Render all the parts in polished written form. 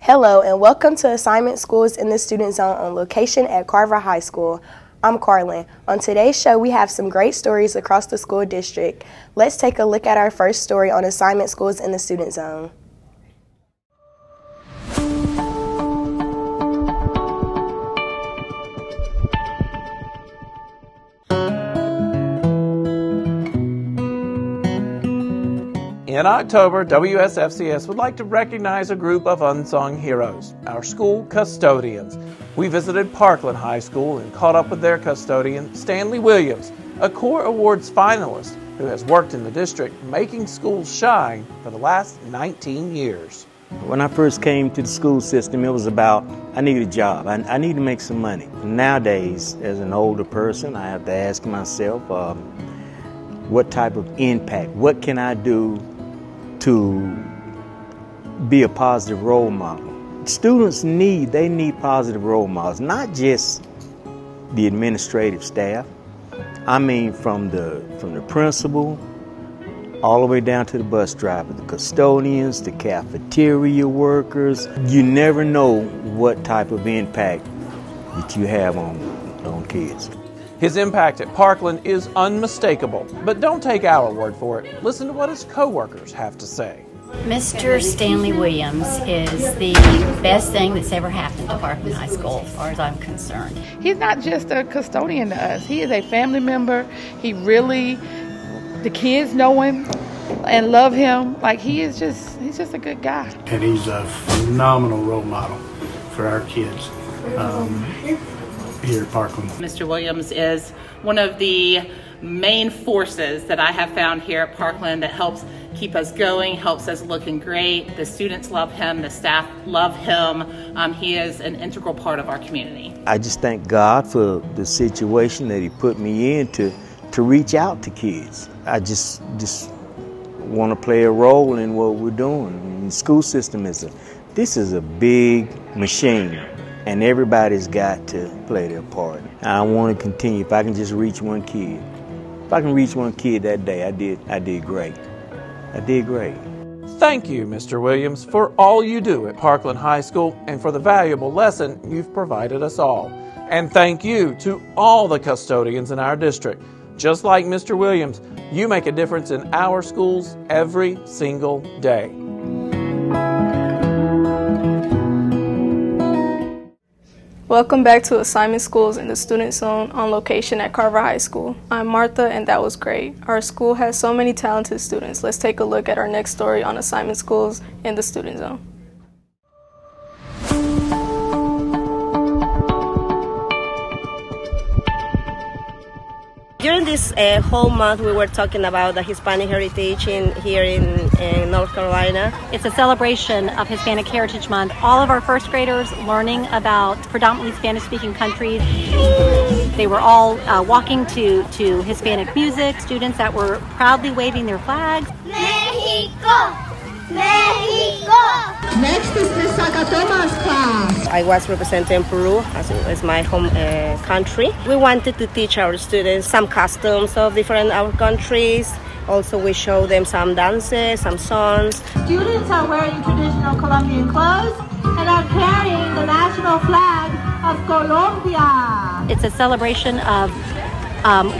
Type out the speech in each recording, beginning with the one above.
Hello and welcome to Assignment Schools in the Student Zone on location at Carver High School. I'm Carlin. On today's show, we have some great stories across the school district. Let's take a look at our first story on Assignment Schools in the Student Zone. In October, WSFCS would like to recognize a group of unsung heroes, our school custodians. We visited Parkland High School and caught up with their custodian, Stanley Williams, a Core Awards finalist who has worked in the district making schools shine for the last 19 years. When I first came to the school system, it was about, I need a job. I need to make some money. Nowadays, as an older person, I have to ask myself, what type of impact, what can I do to be a positive role model? Students need positive role models, not just the administrative staff. I mean from the principal all the way down to the bus driver, the custodians, the cafeteria workers. You never know what type of impact that you have on kids. His impact at Parkland is unmistakable, but don't take our word for it. Listen to what his co-workers have to say. Mr. Stanley Williams is the best thing that's ever happened to Parkland High School, as far as I'm concerned. He's not just a custodian to us. He is a family member. The kids know him and love him. Like, he's just a good guy. And he's a phenomenal role model for our kids here at Parkland. Mr. Williams is one of the main forces that I have found here at Parkland that helps keep us going, helps us looking great. The students love him, the staff love him. He is an integral part of our community. I just thank God for the situation that he put me in to reach out to kids. I just want to play a role in what we're doing. The school system this is a big machine, and everybody's got to play their part. I want to continue. If I can just reach one kid, that day, I did great. I did great. Thank you, Mr. Williams, for all you do at Parkland High School and for the valuable lesson you've provided us all. And thank you to all the custodians in our district. Just like Mr. Williams, you make a difference in our schools every single day. Welcome back to Assignment Schools in the Student Zone on location at Carver High School. I'm Martha, and that was great. Our school has so many talented students. Let's take a look at our next story on Assignment Schools in the Student Zone. During this whole month, we were talking about the Hispanic heritage here in North Carolina. It's a celebration of Hispanic Heritage Month. All of our first graders learning about predominantly Spanish-speaking countries. They were all walking to Hispanic music, students that were proudly waving their flags. Mexico! Mexico! Next is the Zacatomas class. I was representing Peru as my home country. We wanted to teach our students some customs of different our countries. Also, we show them some dances, some songs. Students are wearing traditional Colombian clothes and are carrying the national flag of Colombia. It's a celebration of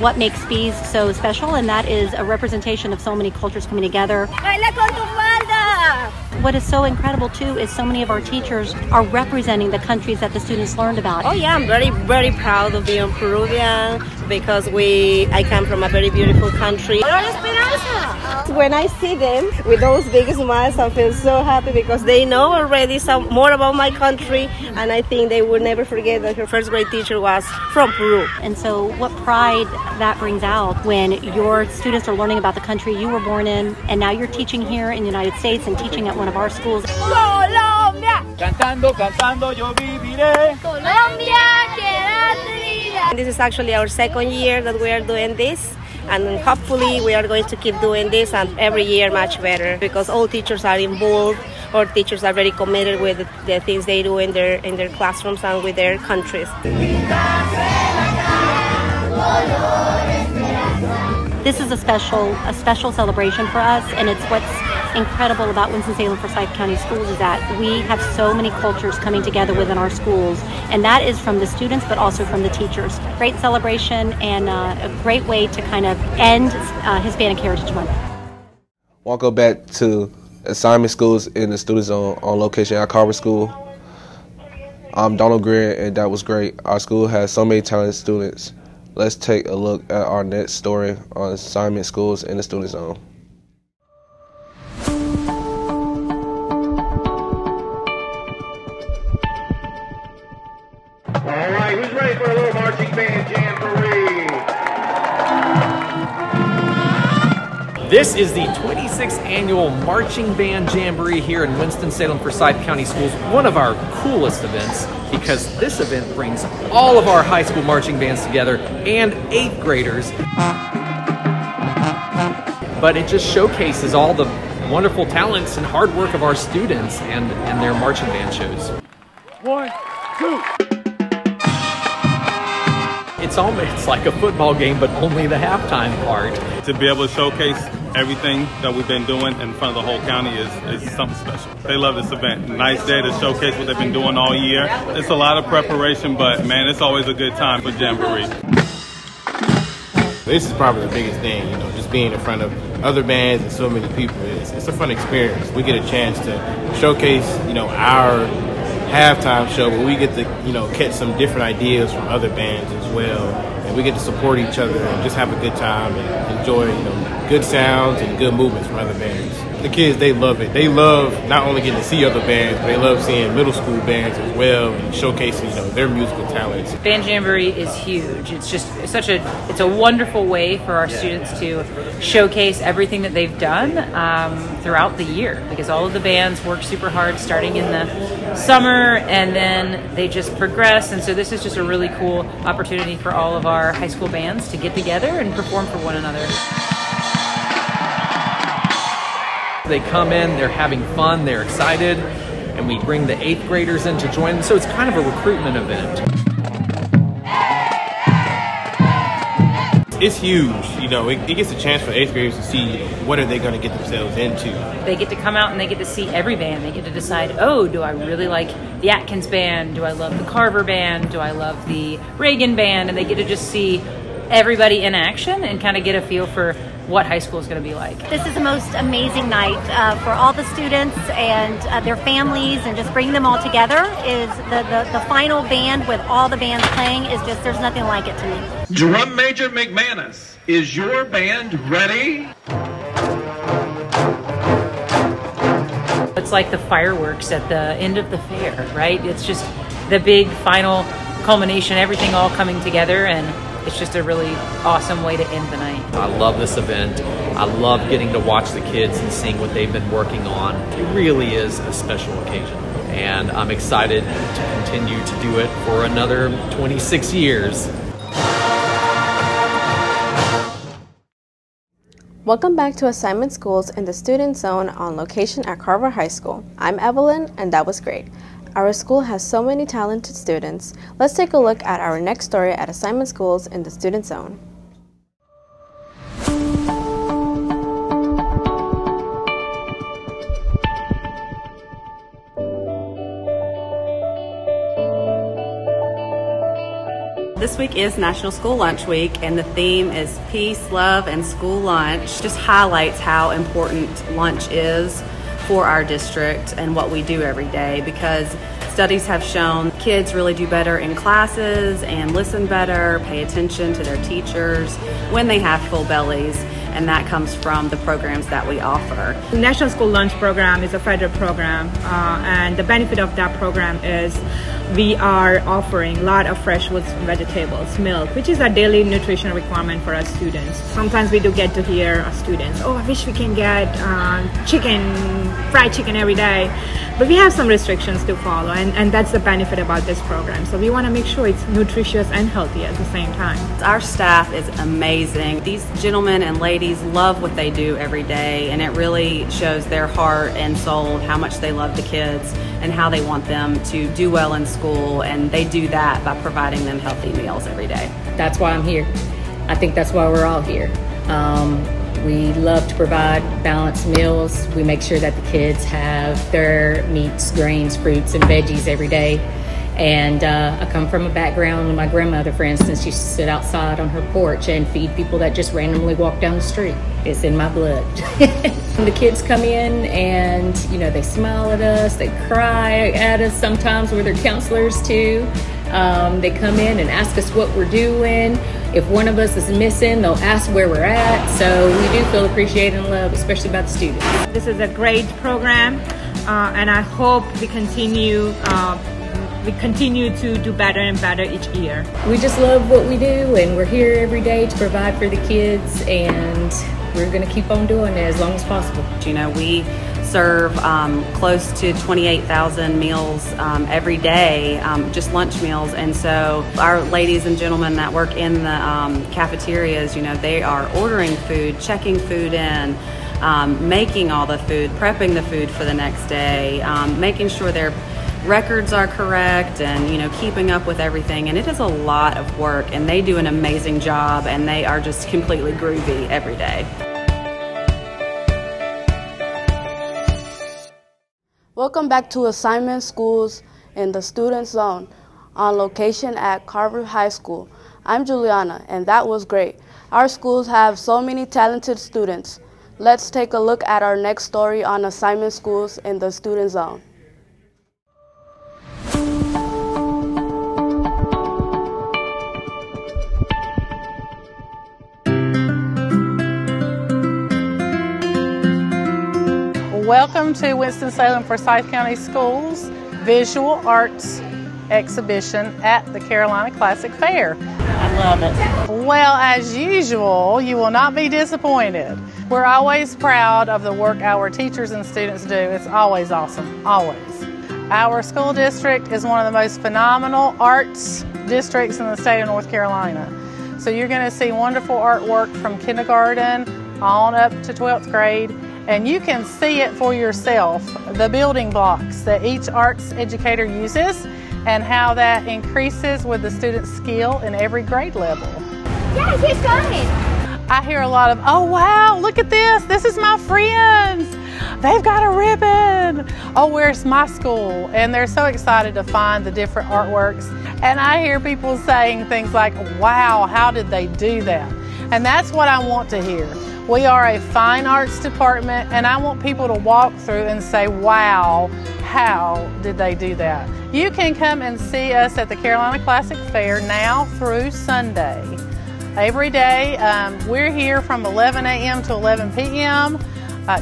what makes FEES so special, and that is a representation of so many cultures coming together. Baila con tu falda! What is so incredible too is so many of our teachers are representing the countries that the students learned about. Oh yeah, I'm very, very proud of being Peruvian because I come from a very beautiful country. When I see them with those big smiles, I feel so happy because they know already some more about my country, and I think they will never forget that her first grade teacher was from Peru. And so what pride that brings out when your students are learning about the country you were born in, and now you're teaching here in the United States and teaching at one of our schools. Colombia! Cantando, cantando, yo viviré. Colombia, quédate vida. This is actually our second year that we are doing this. And hopefully we are going to keep doing this, and every year much better, because all teachers are involved. All teachers are very committed with the things they do in their classrooms and with their countries. This is a special celebration for us, and it's what's incredible about Winston-Salem Forsyth County Schools is that we have so many cultures coming together within our schools, and that is from the students but also from the teachers. Great celebration and a great way to kind of end Hispanic Heritage Month. Welcome back to Assignment Schools in the Student Zone on location at Carver School. I'm Donald Greer, and that was great. Our school has so many talented students. Let's take a look at our next story on Assignment Schools in the Student Zone. All right, who's ready for a little marching band jamboree? This is the 26th annual Marching Band Jamboree here in Winston-Salem Forsyth County Schools, one of our coolest events because this event brings all of our high school marching bands together and 8th graders. But it just showcases all the wonderful talents and hard work of our students and their marching band shows. 1, 2. It's almost like a football game, but only the halftime part. To be able to showcase everything that we've been doing in front of the whole county is something special. They love this event. Nice day to showcase what they've been doing all year. It's a lot of preparation, but man, it's always a good time for Jamboree. This is probably the biggest thing, just being in front of other bands and so many people. It's a fun experience. We get a chance to showcase, our halftime show where we get to, catch some different ideas from other bands as well. And we get to support each other and just have a good time and enjoy, good sounds and good movements from other bands. The kids, they love it. They love not only getting to see other bands, but they love seeing middle school bands as well and showcasing, their musical talents. Band Jamboree is huge. It's just it's a wonderful way for our students to showcase everything that they've done throughout the year, because all of the bands work super hard starting in the summer and then they just progress. And so this is just a really cool opportunity for all of our high school bands to get together and perform for one another. They come in, they're having fun, they're excited, and we bring the 8th graders in to join them. So it's kind of a recruitment event. It's huge, it gets a chance for 8th graders to see what are they going to get themselves into. They get to come out and they get to see every band. They get to decide, do I really like the Atkins band? Do I love the Carver band? Do I love the Reagan band? And they get to just see everybody in action and kind of get a feel for what high school is going to be like. This is the most amazing night for all the students and their families, and just bringing them all together. Is the final band with all the bands playing is just, there's nothing like it to me. Drum Major McManus, is your band ready? It's like the fireworks at the end of the fair, right? It's just the big final culmination, everything all coming together, and it's just a really awesome way to end the night. I love this event. I love getting to watch the kids and seeing what they've been working on. It really is a special occasion, and I'm excited to continue to do it for another 26 years. Welcome back to Assignment Schools in the Student Zone on location at Carver High School. I'm Evelyn, and that was great. Our school has so many talented students. Let's take a look at our next story at Assignment Schools in the Student Zone. This week is National School Lunch Week, and the theme is Peace, Love, and School Lunch. Just highlights how important lunch is for our district and what we do every day, because studies have shown kids really do better in classes and listen better, pay attention to their teachers when they have full bellies, and that comes from the programs that we offer. The National School Lunch Program is a federal program, and the benefit of that program is we are offering a lot of fresh foods, vegetables, milk, which is a daily nutrition requirement for our students. Sometimes we do get to hear our students, I wish we can get fried chicken every day. But we have some restrictions to follow, and that's the benefit about this program. So we want to make sure it's nutritious and healthy at the same time. Our staff is amazing. These gentlemen and ladies love what they do every day, and it really shows their heart and soul, how much they love the kids and how they want them to do well in school, and they do that by providing them healthy meals every day. That's why I'm here. I think that's why we're all here. We love to provide balanced meals. We make sure that the kids have their meats, grains, fruits, and veggies every day. And I come from a background, my grandmother, for instance, used to sit outside on her porch and feed people that just randomly walk down the street. It's in my blood. The kids come in and, you know, they smile at us, they cry at us sometimes with their counselors too. They come in and ask us what we're doing. If one of us is missing, they'll ask where we're at. So we do feel appreciated and loved, especially by the students. This is a great program, and I hope we continue to do better and better each year. We just love what we do, and we're here every day to provide for the kids, and we're going to keep on doing it as long as possible. You know, we serve close to 28,000 meals every day, just lunch meals. And so our ladies and gentlemen that work in the cafeterias, you know, they are ordering food, checking food in, making all the food, prepping the food for the next day, making sure their records are correct, and, you know, keeping up with everything. And it is a lot of work, and they do an amazing job, and they are just completely groovy every day. Welcome back to Assignment Schools in the Student Zone, on location at Carver High School. I'm Juliana, and that was great. Our schools have so many talented students. Let's take a look at our next story on Assignment Schools in the Student Zone. Welcome to Winston-Salem Forsyth County Schools Visual Arts Exhibition at the Carolina Classic Fair. I love it. Well, as usual, you will not be disappointed. We're always proud of the work our teachers and students do. It's always awesome, always. Our school district is one of the most phenomenal arts districts in the state of North Carolina. So you're going to see wonderful artwork from kindergarten on up to 12th grade. And you can see it for yourself, the building blocks that each arts educator uses and how that increases with the student's skill in every grade level. Yeah, keep going. I hear a lot of, oh wow, look at this. This is my friends. They've got a ribbon. Oh, where's my school? And they're so excited to find the different artworks. And I hear people saying things like, wow, how did they do that? And that's what I want to hear. We are a fine arts department, and I want people to walk through and say, wow, how did they do that? You can come and see us at the Carolina Classic Fair now through Sunday. Every day, we're here from 11 a.m. to 11 p.m.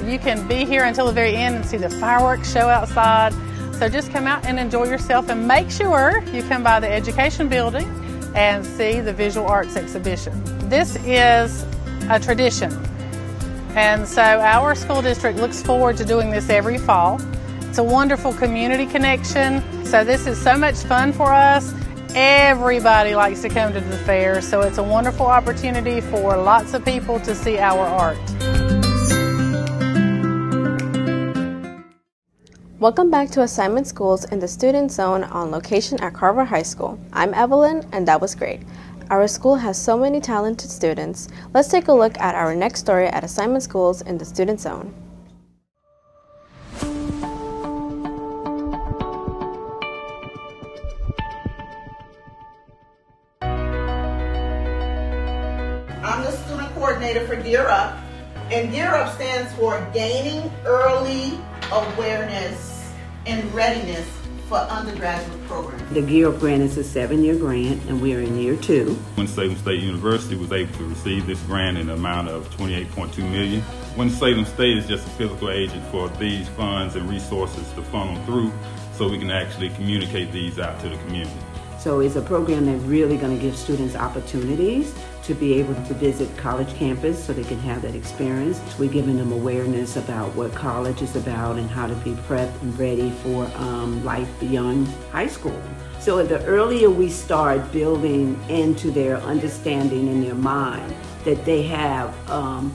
You can be here until the very end and see the fireworks show outside. So just come out and enjoy yourself, and make sure you come by the Education Building and see the Visual Arts Exhibition. This is a tradition. And so our school district looks forward to doing this every fall. It's a wonderful community connection. So this is so much fun for us. Everybody likes to come to the fair, so it's a wonderful opportunity for lots of people to see our art. Welcome back to Assignment Schools in the Student Zone on location at Carver High School. I'm Evelyn, and that was great. Our school has so many talented students. Let's take a look at our next story at Assignment Schools in the Student Zone. I'm the student coordinator for Gear Up, and Gear Up stands for Gaining Early Awareness and Readiness for Undergraduate Programs. The Gear Up grant is a 7-year grant, and we are in year 2. Winston-Salem State University was able to receive this grant in an amount of $28.2 million. Winston-Salem State is just a physical agent for these funds and resources to funnel through, so we can actually communicate these out to the community. So it's a program that's really going to give students opportunities to be able to visit college campus so they can have that experience. We're giving them awareness about what college is about and how to be prepped and ready for life beyond high school. So the earlier we start building into their understanding in their mind that they have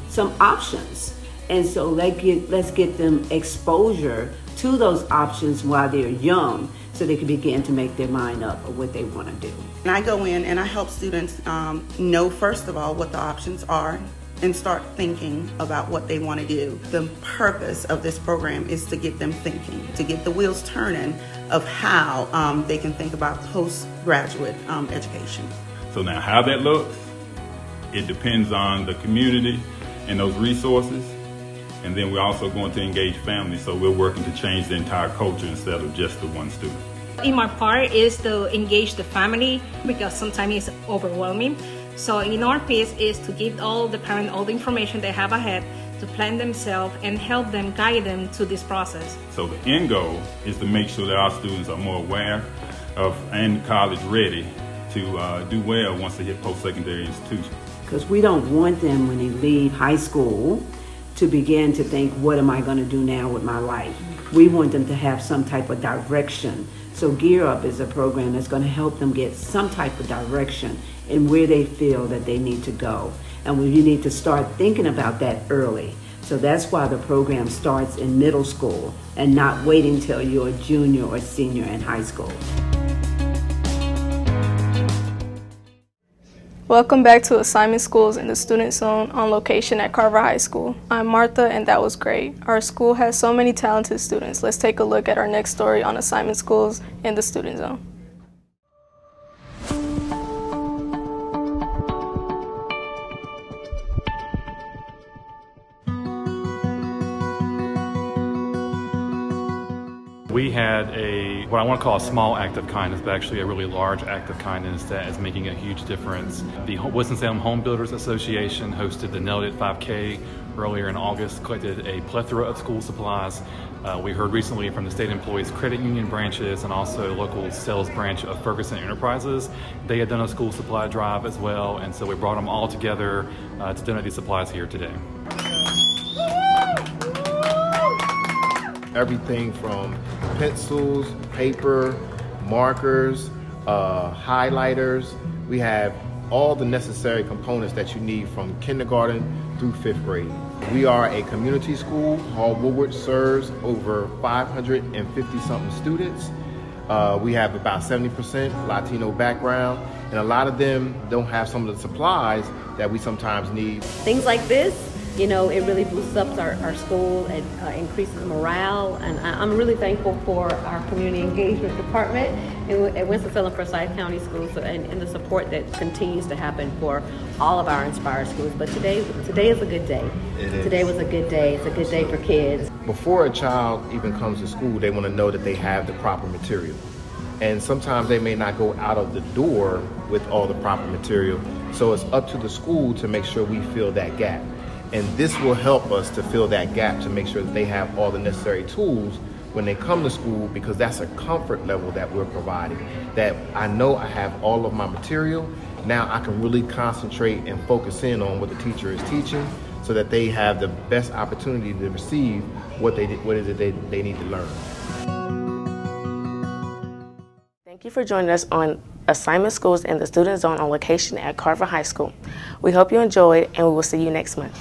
some options. And so let's get them exposure to those options while they're young, so they can begin to make their mind up of what they want to do. And I go in and I help students know, first of all, what the options are and start thinking about what they want to do. The purpose of this program is to get them thinking, to get the wheels turning of how they can think about postgraduate education. So now how that looks, it depends on the community and those resources. And then we're also going to engage families, so we're working to change the entire culture instead of just the one student. In my part is to engage the family because sometimes it's overwhelming. So in our piece is to give all the parents all the information they have ahead to plan themselves and help them, guide them to this process. So the end goal is to make sure that our students are more aware of and college ready to do well once they hit post-secondary institutions. Because we don't want them when they leave high school to begin to think, what am I going to do now with my life? We want them to have some type of direction. So Gear Up is a program that's going to help them get some type of direction in where they feel that they need to go. And you need to start thinking about that early. So that's why the program starts in middle school and not waiting till you're a junior or senior in high school. Welcome back to Assignment Schools in the Student Zone on location at Carver High School. I'm Martha, and that was great. Our school has so many talented students. Let's take a look at our next story on Assignment Schools in the Student Zone. We had what I want to call a small act of kindness, but actually a really large act of kindness that is making a huge difference. The Winston-Salem Home Builders Association hosted the Nailed It 5K earlier in August, collected a plethora of school supplies. We heard recently from the State Employees Credit Union branches and also local sales branch of Ferguson Enterprises. They had done a school supply drive as well, and so we brought them all together to donate these supplies here today. Everything from pencils, paper, markers, highlighters. We have all the necessary components that you need from kindergarten through 5th grade. We are a community school. Hall Woodward serves over 550-something students. We have about 70% Latino background, and a lot of them don't have some of the supplies that we sometimes need. Things like this, you know, it really boosts up our school and increases morale. And I'm really thankful for our community engagement department at Winston-Salem Forsyth County Schools and the support that continues to happen for all of our Inspire schools. But today is a good day. Today was a good day. It's a good day for kids. Before a child even comes to school, they want to know that they have the proper material. And sometimes they may not go out of the door with all the proper material. So it's up to the school to make sure we fill that gap. And this will help us to fill that gap to make sure that they have all the necessary tools when they come to school, because that's a comfort level that we're providing. That I know I have all of my material. Now I can really concentrate and focus in on what the teacher is teaching so that they have the best opportunity to receive what is it they need to learn. Thank you for joining us on Assignment Schools in the Student Zone on location at Carver High School. We hope you enjoyed, and we will see you next month.